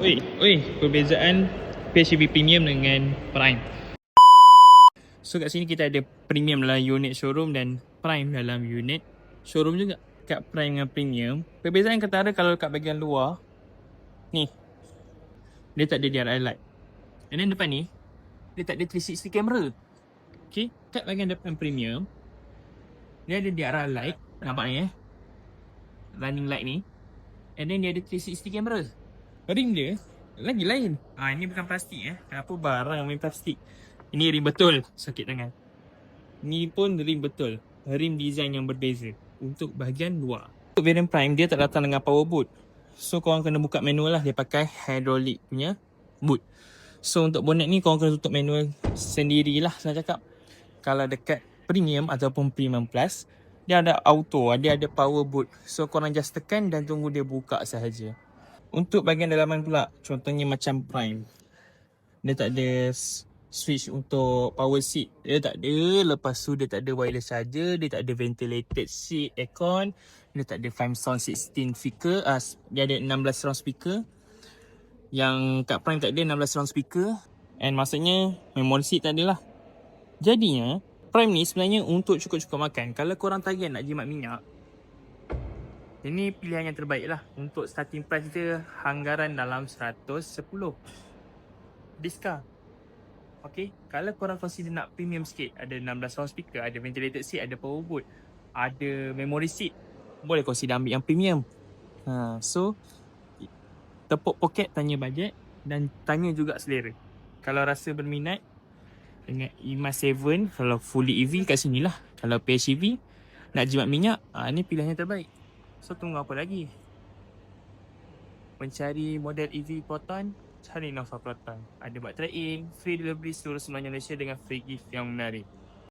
Oi, perbezaan PHEV Premium dengan Prime. So kat sini kita ada Premium dalam unit showroom dan Prime dalam unit showroom juga. Kat Prime dengan Premium, perbezaan antara kalau kat bahagian luar ni, dia tak ada DRI light. And then depan ni, dia tak ada 360 camera. Okay, kat bahagian depan Premium, dia ada DRI light. Nampak ni running light ni. And then dia ada 360 camera. Rim dia lagi lain. Ini bukan plastik Kenapa barang main plastik? Ini rim betul. Sakit tangan. Ni pun rim betul. Rim design yang berbeza untuk bahagian luar. Untuk variant Prime, dia tak datang dengan power boot. So korang kena buka manual lah. Dia pakai hydraulic punya boot. So untuk bonnet ni korang kena tutup manual sendirilah saya cakap. Kalau dekat Premium ataupun Premium Plus, dia ada auto, dia ada power boot. So korang just tekan dan tunggu dia buka sahaja. Untuk bahagian dalaman pula, contohnya macam Prime, dia tak ada switch untuk power seat. Dia tak ada. Lepas tu dia tak ada wireless charger. Dia tak ada ventilated seat, aircon. Dia tak ada 5 sound 16 speaker. Dia ada 16 surround speaker. Yang kat Prime tak ada 16 surround speaker. And maksudnya memory seat tak ada lah. Jadinya Prime ni sebenarnya untuk cukup-cukup makan. Kalau korang target nak jimat minyak, ini pilihan yang terbaik lah. Untuk starting price dia anggaran dalam 110 Diska. Okay, kalau korang consider nak premium sikit, ada 16 sound speaker, ada ventilated seat, ada power boot, ada memory seat, boleh consider ambil yang premium. So tepuk poket, tanya bajet dan tanya juga selera. Kalau rasa berminat dengan Emas 7, kalau fully EV kat sini lah. Kalau PHEV nak jimat minyak, ni pilihan yang terbaik. So tunggu apa lagi? Mencari model EV Proton, cari Nova Proton. Ada buat trade-in, free delivery seluruh semenanjung Malaysia dengan free gift yang menarik.